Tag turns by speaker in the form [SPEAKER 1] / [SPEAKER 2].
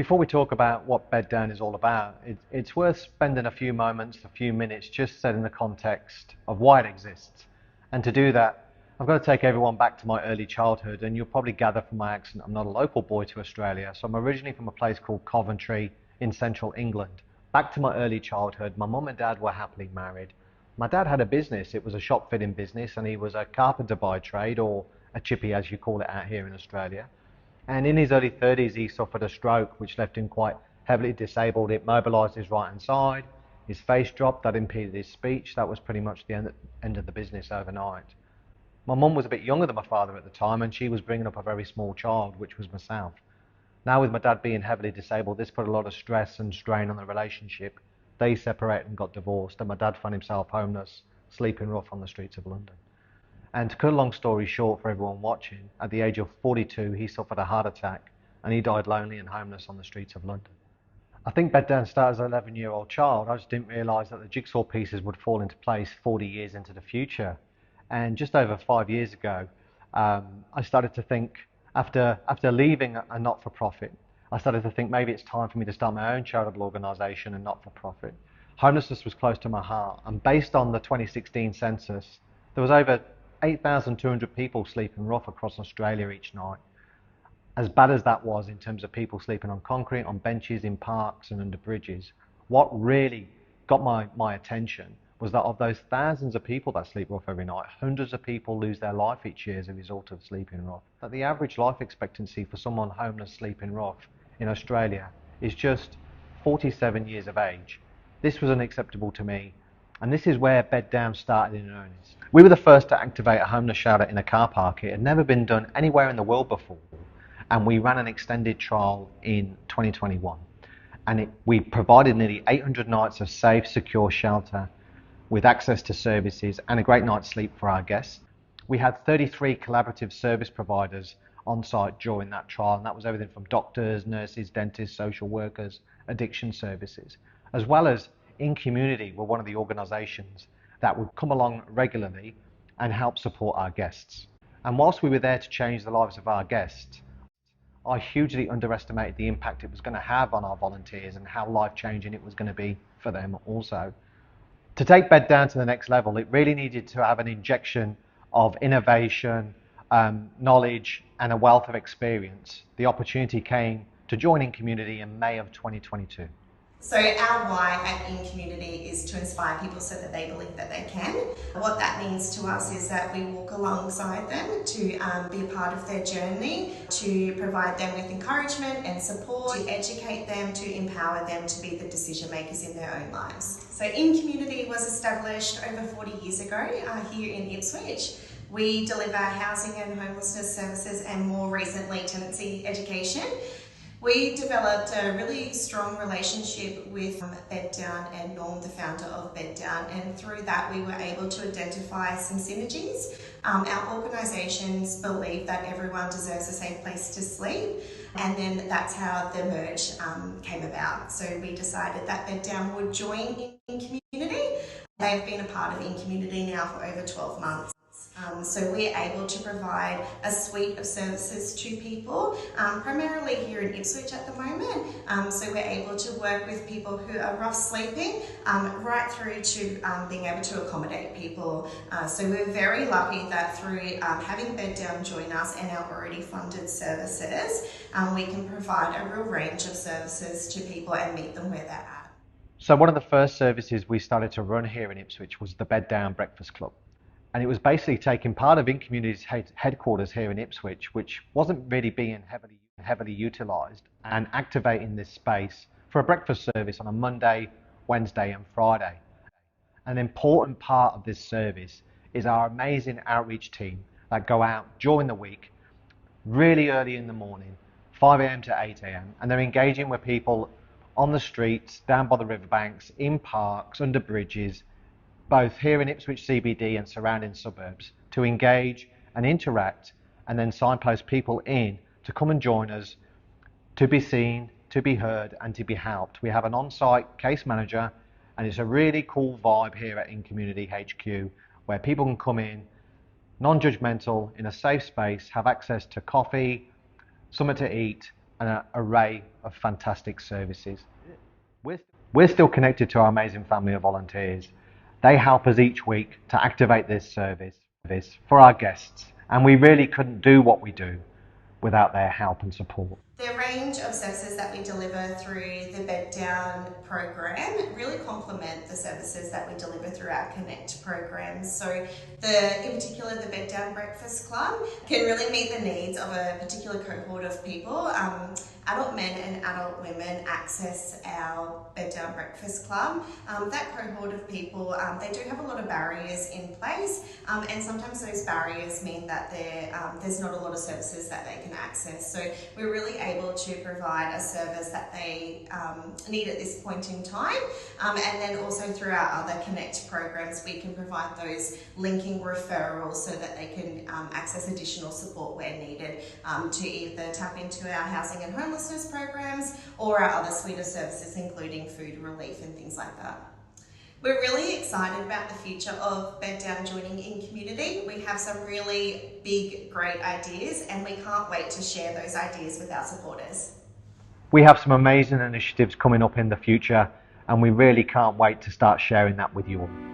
[SPEAKER 1] Before we talk about what Beddown is all about, it's worth spending a few moments, a few minutes, just setting the context of why it exists. And to do that, I've got to take everyone back to my early childhood, and you'll probably gather from my accent I'm not a local boy to Australia. So I'm originally from a place called Coventry in central England. Back to my early childhood, my mum and dad were happily married. My dad had a business. It was a shop fitting business, and he was a carpenter by trade, or a chippy as you call it out here in Australia. And in his early 30s, he suffered a stroke, which left him quite heavily disabled. It mobilised his right hand side. His face dropped. That impeded his speech. That was pretty much the end of the business overnight. My mum was a bit younger than my father at the time, and she was bringing up a very small child, which was myself. Now, with my dad being heavily disabled, this put a lot of stress and strain on the relationship. They separated and got divorced, and my dad found himself homeless, sleeping rough on the streets of London. And to cut a long story short for everyone watching, at the age of 42, he suffered a heart attack and he died lonely and homeless on the streets of London. I think Beddown started as an 11-year-old child. I just didn't realise that the jigsaw pieces would fall into place 40 years into the future. And just over 5 years ago, I started to think, after leaving a not-for-profit, I started to think maybe it's time for me to start my own charitable organisation and not-for-profit. Homelessness was close to my heart, and based on the 2016 census, there was over 8,200 people sleeping rough across Australia each night. As bad as that was in terms of people sleeping on concrete, on benches, in parks and under bridges, what really got my attention was that of those thousands of people that sleep rough every night, hundreds of people lose their life each year as a result of sleeping rough. That the average life expectancy for someone homeless sleeping rough in Australia is just 47 years of age. This was unacceptable to me. And this is where Beddown started in earnest. We were the first to activate a homeless shelter in a car park. It had never been done anywhere in the world before. And we ran an extended trial in 2021. And we provided nearly 800 nights of safe, secure shelter with access to services and a great night's sleep for our guests. We had 33 collaborative service providers on site during that trial. And that was everything from doctors, nurses, dentists, social workers, addiction services, as well as inCommunity were one of the organisations that would come along regularly and help support our guests. And whilst we were there to change the lives of our guests, I hugely underestimated the impact it was going to have on our volunteers and how life-changing it was going to be for them also. To take Beddown to the next level, it really needed to have an injection of innovation, knowledge and a wealth of experience. The opportunity came to join inCommunity in May of 2022.
[SPEAKER 2] So our why at inCommunity is to inspire people so that they believe that they can. What that means to us is that we walk alongside them to be a part of their journey, to provide them with encouragement and support, to educate them, to empower them to be the decision makers in their own lives. So inCommunity was established over 40 years ago here in Ipswich. We deliver housing and homelessness services and more recently tenancy education. We developed a really strong relationship with Beddown and Norm, the founder of Beddown, and through that we were able to identify some synergies. Our organisations believe that everyone deserves a safe place to sleep, and then that's how the merge came about. So we decided that Beddown would join inCommunity. They've been a part of inCommunity now for over 12 months. So we're able to provide a suite of services to people, primarily here in Ipswich at the moment. So we're able to work with people who are rough sleeping, right through to being able to accommodate people. So we're very lucky that through having Beddown join us and our already funded services, we can provide a real range of services to people and meet them where they're at.
[SPEAKER 1] So one of the first services we started to run here in Ipswich was the Beddown Breakfast Club. And it was basically taking part of inCommunity's headquarters here in Ipswich, which wasn't really being heavily utilised, and activating this space for a breakfast service on a Monday, Wednesday and Friday. An important part of this service is our amazing outreach team that go out during the week, really early in the morning, 5 a.m. to 8 a.m. and they're engaging with people on the streets, down by the riverbanks, in parks, under bridges, both here in Ipswich CBD and surrounding suburbs, to engage and interact and then signpost people in to come and join us, to be seen, to be heard and to be helped. We have an on-site case manager, and it's a really cool vibe here at inCommunity HQ where people can come in non-judgmental, in a safe space, have access to coffee, something to eat, an array of fantastic services. We're still connected to our amazing family of volunteers. They help us each week to activate this service for our guests, and we really couldn't do what we do without their help and support.
[SPEAKER 2] The range of services that we deliver through the Beddown program really complement the services that we deliver through our Connect programs. So in particular, the Beddown Breakfast Club can really meet the needs of a particular cohort of people. Adult men and adult women access our Beddown Breakfast Club. That cohort of people, they do have a lot of barriers in place, and sometimes those barriers mean that there's not a lot of services that they can access. So we're really able to provide a service that they need at this point in time, and then also through our other Connect programs we can provide those linking referrals so that they can access additional support where needed, to either tap into our housing and homelessness programs or our other suite of services including food relief and things like that. We're really excited about the future of Beddown joining inCommunity. We have some really big, great ideas and we can't wait to share those ideas with our supporters.
[SPEAKER 1] We have some amazing initiatives coming up in the future and we really can't wait to start sharing that with you all.